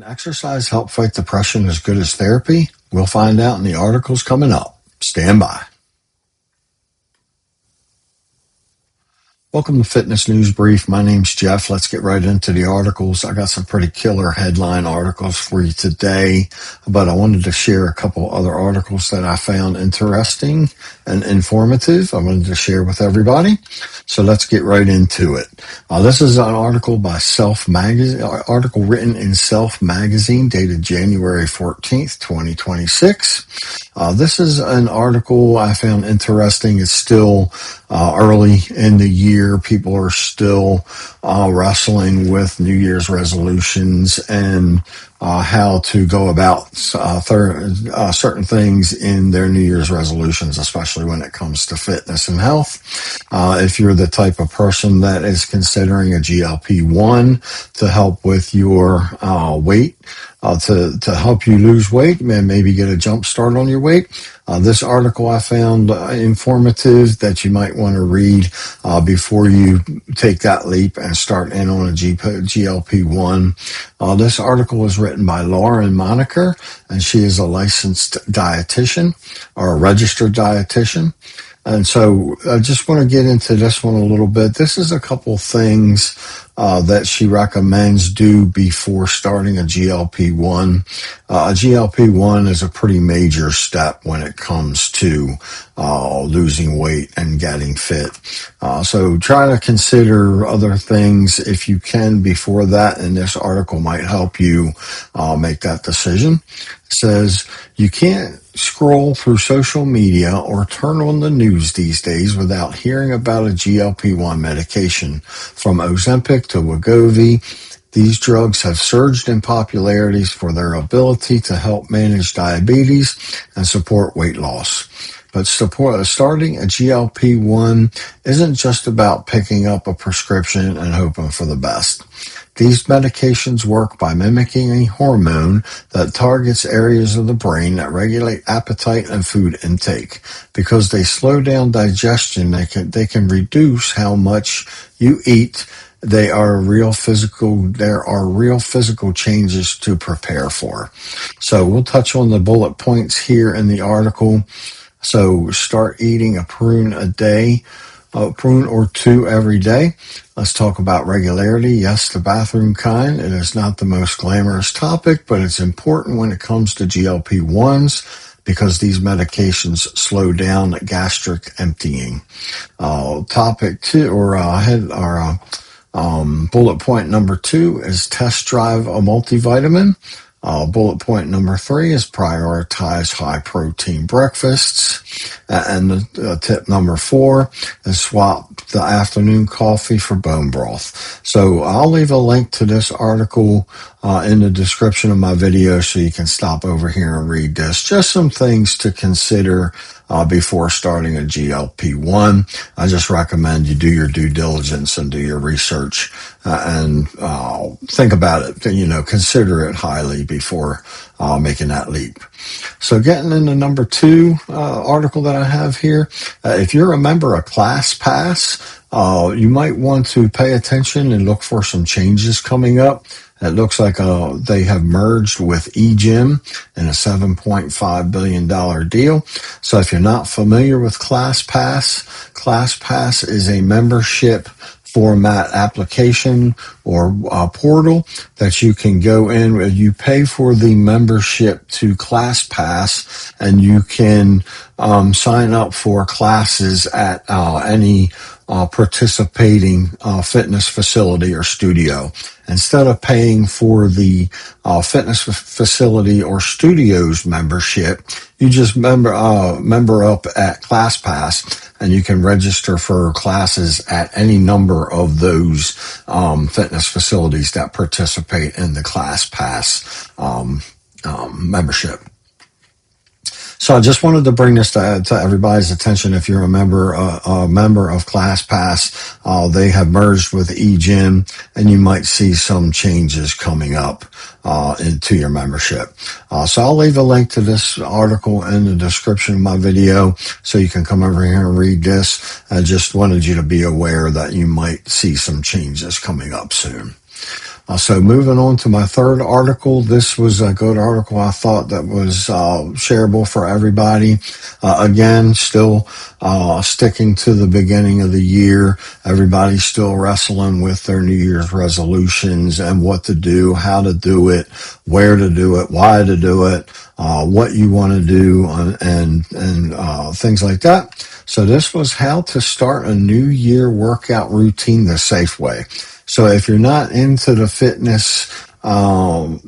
Can exercise help fight depression as good as therapy? We'll find out in the articles coming up. Stand by. Welcome to Fitness News Brief. My name's Jeff. Let's get right into the articles. I got some pretty killer headline articles for you today, but I wanted to share a couple other articles that I found interesting and informative. I wanted to share with everybody. So let's get right into it. This is an article by Self Magazine, article written in Self Magazine, dated January 14th, 2026. This is an article I found interesting. It's still early in the year. People are still wrestling with New Year's resolutions and how to go about certain things in their New Year's resolutions, especially when it comes to fitness and health. If you're the type of person that is considering a GLP1 to help with your weight, to help you lose weight and maybe get a jump start on your weight, this article I found informative that you might want to read before you take that leap and start in on a GLP-1. This article is written by Lauren Moniker, and she is a licensed dietitian or a registered dietitian. And so I just want to get into this one a little bit. This is a couple things that she recommends do before starting a GLP-1. A GLP-1 is a pretty major step when it comes to losing weight and getting fit. So try to consider other things if you can before that, and this article might help you make that decision. It says, you can't scroll through social media or turn on the news these days without hearing about a GLP-1 medication. From Ozempic to Wegovy, these drugs have surged in popularity for their ability to help manage diabetes and support weight loss. But starting a GLP-1 isn't just about picking up a prescription and hoping for the best. These medications work by mimicking a hormone that targets areas of the brain that regulate appetite and food intake. Because they slow down digestion, they can reduce how much you eat. There are real physical changes to prepare for. So we'll touch on the bullet points here in the article. So start eating a prune a day, a prune or two every day. Let's talk about regularity. Yes, the bathroom kind. It is not the most glamorous topic, but it's important when it comes to GLP-1s because these medications slow down gastric emptying. Topic two, bullet point number 2 is test drive a multivitamin. Bullet point number 3 is prioritize high protein breakfasts. And tip number 4 is swap the afternoon coffee for bone broth. So I'll leave a link to this article in the description of my video so you can stop over here and read this. Just some things to consider before starting a GLP-1. I just recommend you do your due diligence and do your research and think about it, consider it highly before making that leap. So getting into number 2 article that I have here, if you're a member of ClassPass, you might want to pay attention and look for some changes coming up. It looks like they have merged with EGym in a $7.5 billion deal. So if you're not familiar with ClassPass, ClassPass is a membership format application or portal that you can go in. You pay for the membership to ClassPass, and you can sign up for classes at any participating fitness facility or studio. Instead of paying for the fitness facility or studio's membership, you just member up at ClassPass, and you can register for classes at any number of those fitness facilities that participate in the ClassPass membership. So I just wanted to bring this to everybody's attention. If you're a member of ClassPass, they have merged with eGym, and you might see some changes coming up into your membership. So I'll leave a link to this article in the description of my video so you can come over here and read this. I just wanted you to be aware that you might see some changes coming up soon. So moving on to my third article, this was a good article. I thought that was shareable for everybody. Again, still sticking to the beginning of the year. Everybody's still wrestling with their New Year's resolutions and what to do, how to do it, where to do it, why to do it, what you want to do, and things like that. So this was how to start a New Year workout routine the safe way. So if you're not into the fitness or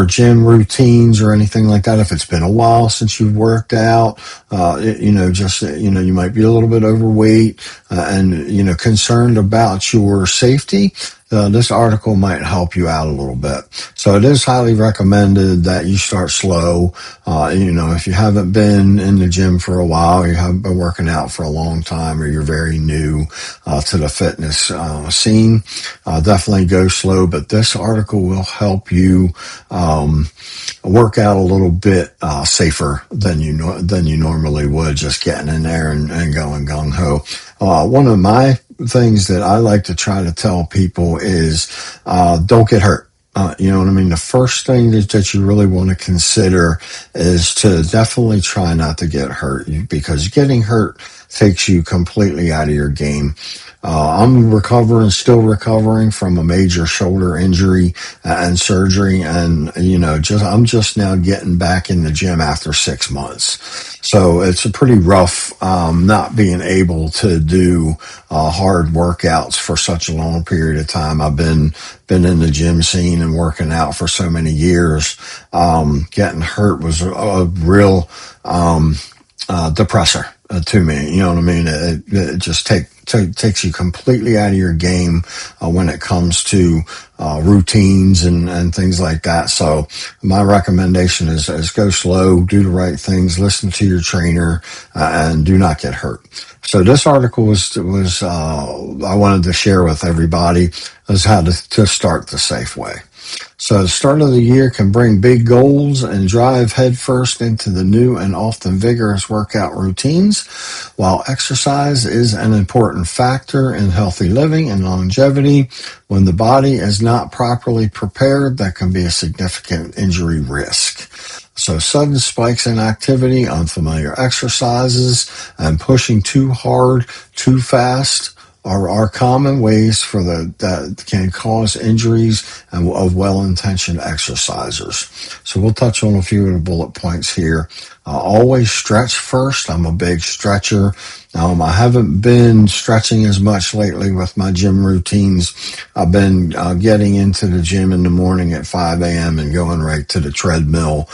gym routines or anything like that, if it's been a while since you've worked out, you might be a little bit overweight and concerned about your safety. This article might help you out a little bit. So it is highly recommended that you start slow. If you haven't been in the gym for a while, you haven't been working out for a long time, or you're very new to the fitness scene, definitely go slow. But this article will help you work out a little bit safer than you normally would, just getting in there and going gung ho. One of my things that I like to try to tell people is don't get hurt. You know what I mean? The first thing that you really want to consider is to definitely try not to get hurt, because getting hurt takes you completely out of your game. I'm still recovering from a major shoulder injury and surgery, and I'm just now getting back in the gym after 6 months. So it's a pretty rough not being able to do hard workouts for such a long period of time. I've been in the gym scene and working out for so many years. Getting hurt was a real depressor to me. You know what I mean? It just takes you completely out of your game when it comes to routines and things like that. So my recommendation is go slow, do the right things, listen to your trainer, and do not get hurt. So this article was I wanted to share with everybody is how to start the safe way. So the start of the year can bring big goals and drive headfirst into the new and often vigorous workout routines. While exercise is an important factor in healthy living and longevity, when the body is not properly prepared, that can be a significant injury risk. So sudden spikes in activity, unfamiliar exercises, and pushing too hard, too fast are common ways that can cause injuries of well-intentioned exercisers. So we'll touch on a few of the bullet points here. Always stretch first. I'm a big stretcher. I haven't been stretching as much lately with my gym routines. I've been getting into the gym in the morning at 5 a.m. and going right to the treadmill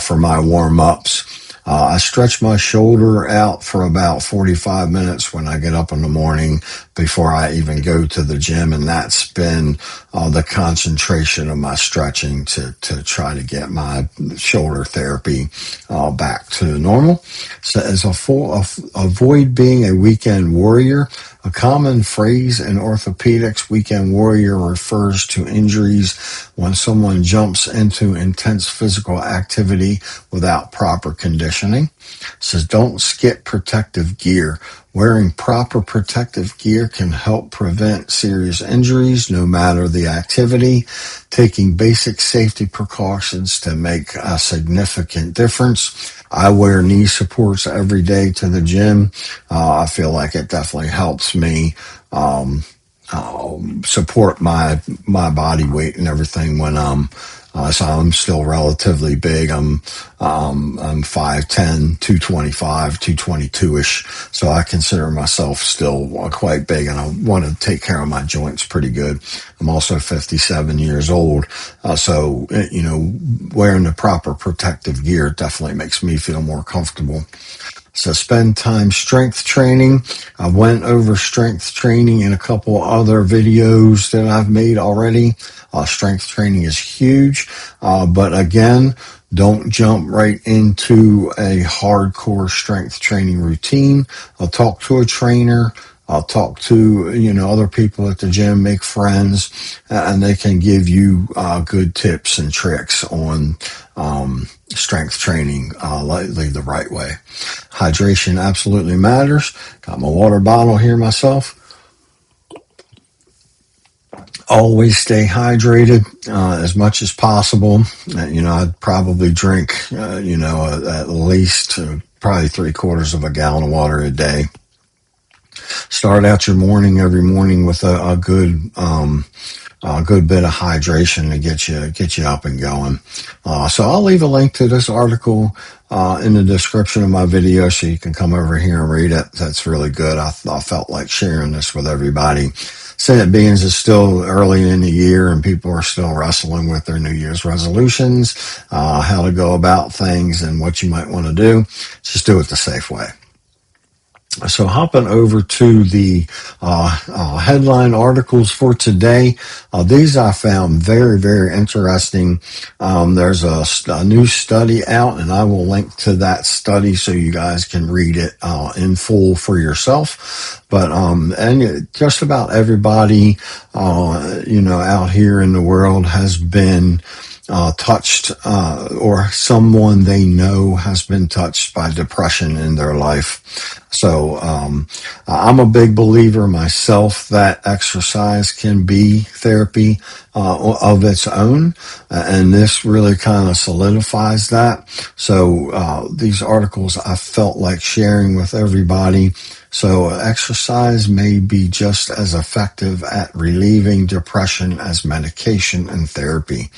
for my warm-ups. I stretch my shoulder out for about 45 minutes when I get up in the morning before I even go to the gym, and that's been the concentration of my stretching to try to get my shoulder therapy back to normal. So avoid being a weekend warrior. A common phrase in orthopedics, weekend warrior, refers to injuries when someone jumps into intense physical activity without proper conditioning. It says don't skip protective gear. Wearing proper protective gear can help prevent serious injuries no matter the activity. Taking basic safety precautions to make a significant difference. I wear knee supports every day to the gym. I feel like it definitely helps me support my body weight and everything when so I'm still relatively big. I'm 5'10", 225, 222-ish. So I consider myself still quite big, and I want to take care of my joints pretty good. I'm also 57 years old. So wearing the proper protective gear definitely makes me feel more comfortable. So spend time strength training. I went over strength training in a couple other videos that I've made already. Strength training is huge, but again, don't jump right into a hardcore strength training routine. I'll talk to a trainer. I'll talk to other people at the gym, make friends, and they can give you good tips and tricks on strength training the right way. Hydration absolutely matters. Got my water bottle here myself. Always stay hydrated as much as possible. I'd probably drink, at least probably 3/4 of a gallon of water a day. Start out your morning every morning with a good bit of hydration to get you up and going. So I'll leave a link to this article in the description of my video, so you can come over here and read it. That's really good. I felt like sharing this with everybody. Senate beings is still early in the year and people are still wrestling with their New Year's resolutions, how to go about things and what you might want to do. Just do it the safe way. So hopping over to the headline articles for today, these I found very, very interesting. There's a new study out, and I will link to that study so you guys can read it in full for yourself. But and just about everybody, out here in the world has been touched, or someone they know has been touched by depression in their life. So I'm a big believer myself that exercise can be therapy of its own, and this really kind of solidifies that. So these articles I felt like sharing with everybody. So exercise may be just as effective at relieving depression as medication and therapy.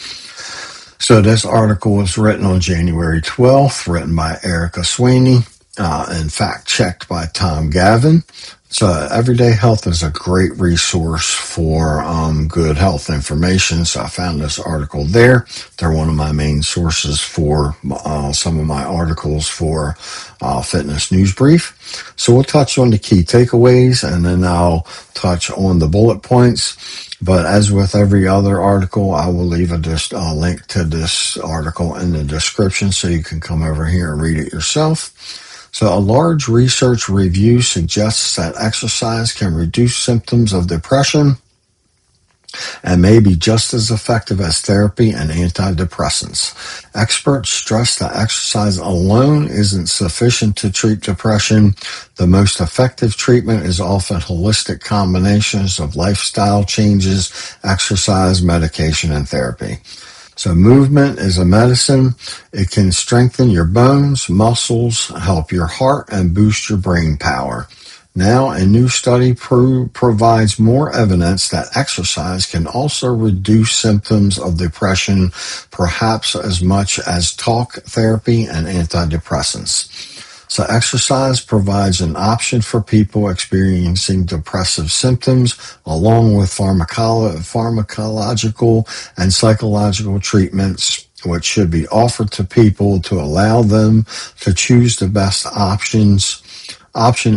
So this article was written on January 12th, written by Erica Sweeney, and fact-checked by Tom Gavin. So Everyday Health is a great resource for good health information. So I found this article there. They're one of my main sources for some of my articles for Fitness News Brief. So we'll touch on the key takeaways, and then I'll touch on the bullet points. But as with every other article, I will leave a link to this article in the description so you can come over here and read it yourself. So a large research review suggests that exercise can reduce symptoms of depression and may be just as effective as therapy and antidepressants. Experts stress that exercise alone isn't sufficient to treat depression. The most effective treatment is often holistic combinations of lifestyle changes, exercise, medication, and therapy. So movement is a medicine. It can strengthen your bones, muscles, help your heart, and boost your brain power. Now, a new study provides more evidence that exercise can also reduce symptoms of depression, perhaps as much as talk therapy and antidepressants. So exercise provides an option for people experiencing depressive symptoms, along with pharmacological and psychological treatments, which should be offered to people to allow them to choose the best option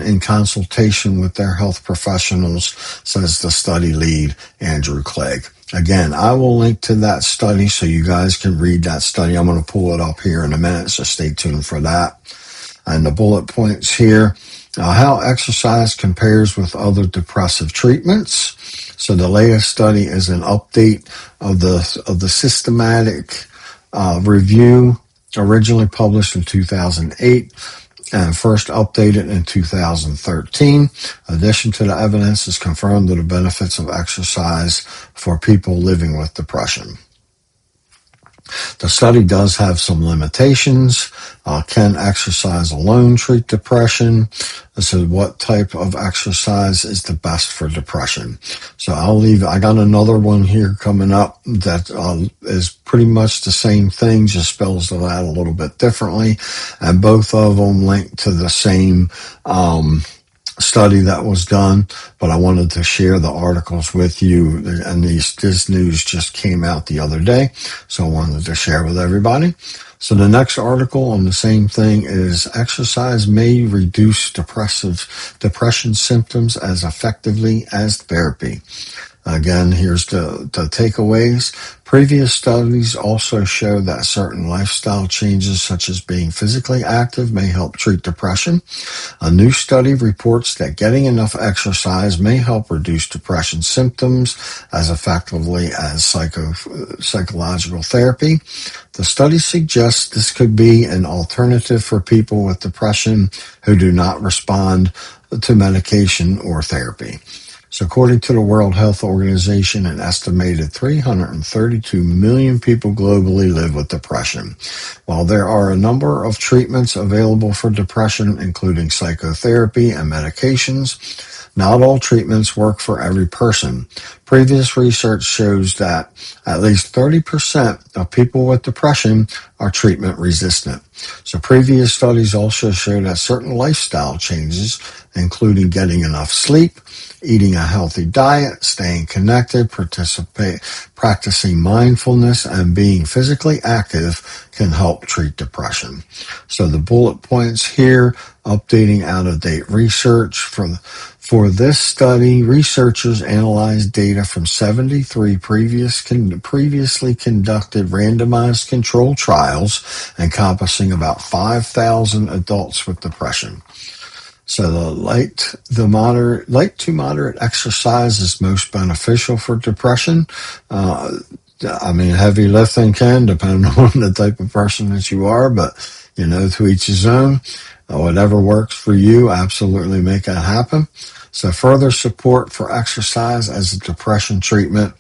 in consultation with their health professionals, says the study lead, Andrew Clegg. Again, I will link to that study so you guys can read that study. I'm going to pull it up here in a minute, so stay tuned for that. And the bullet points here, how exercise compares with other depressive treatments. So the latest study is an update of the systematic review, originally published in 2008 and first updated in 2013. Addition to the evidence is confirmed to the benefits of exercise for people living with depression. The study does have some limitations. Can exercise alone treat depression? So what type of exercise is the best for depression? So I got another one here coming up that is pretty much the same thing, just spells it out a little bit differently. And both of them link to the same study that was done, but I wanted to share the articles with you, and this news just came out the other day, so I wanted to share with everybody. So the next article on the same thing is exercise may reduce depression symptoms as effectively as therapy. Again, here's the takeaways. Previous studies also show that certain lifestyle changes, such as being physically active, may help treat depression. A new study reports that getting enough exercise may help reduce depression symptoms as effectively as psychological therapy. The study suggests this could be an alternative for people with depression who do not respond to medication or therapy. So according to the World Health Organization, an estimated 332 million people globally live with depression. While there are a number of treatments available for depression, including psychotherapy and medications, not all treatments work for every person. Previous research shows that at least 30% of people with depression are treatment resistant. So previous studies also show that certain lifestyle changes, including getting enough sleep, eating a healthy diet, staying connected, practicing mindfulness, and being physically active can help treat depression. So the bullet points here, updating out-of-date research. For this study, researchers analyzed data from 73 previously conducted randomized controlled trials encompassing about 5,000 adults with depression. So the light to moderate exercise is most beneficial for depression. Heavy lifting can, depending on the type of person that you are, but to each his own. Whatever works for you, absolutely make that happen. So further support for exercise as a depression treatment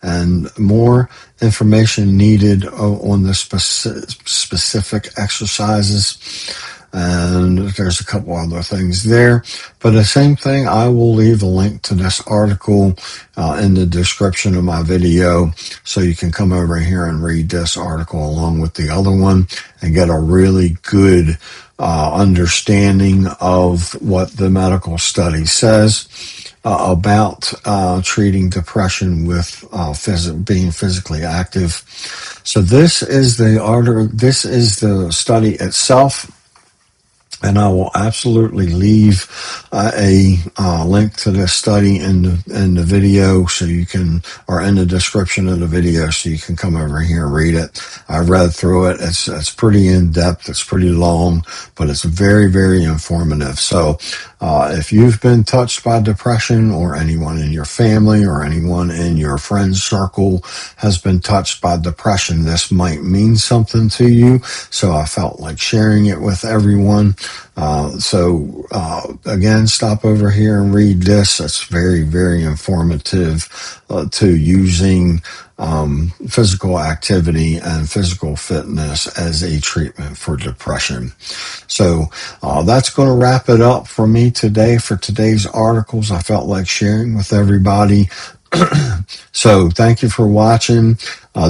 and more information needed on the specific exercises. And there's a couple other things there. But the same thing, I will leave a link to this article in the description of my video, so you can come over here and read this article along with the other one and get a really good understanding of what the medical study says about treating depression with being physically active. So this is the study itself. And I will absolutely leave a link to this study in the video, so you can, or in the description of the video, so you can come over here and read it. I read through it. It's pretty in depth. It's pretty long, but it's very, very informative. So if you've been touched by depression, or anyone in your family or anyone in your friends circle has been touched by depression, this might mean something to you. So I felt like sharing it with everyone. Again, stop over here and read this. It's very, very informative to using physical activity and physical fitness as a treatment for depression. So that's going to wrap it up for me today for today's articles. I felt like sharing with everybody. So thank you for watching.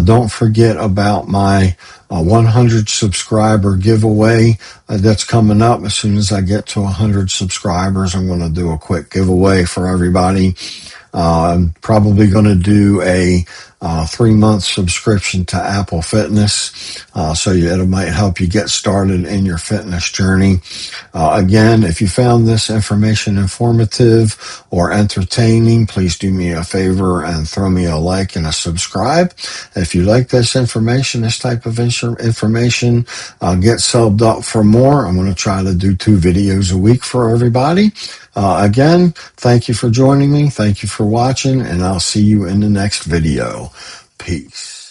Don't forget about my 100 subscriber giveaway that's coming up. As soon as I get to 100 subscribers, I'm going to do a quick giveaway for everybody. I'm probably going to do a 3-month subscription to Apple Fitness, so it might help you get started in your fitness journey. Again, if you found this information informative or entertaining, please do me a favor and throw me a like and a subscribe. If you like this information, this type of information, get subbed up for more. I'm going to try to do 2 videos a week for everybody. Again, thank you for joining me. Thank you for watching, and I'll see you in the next video. Peace.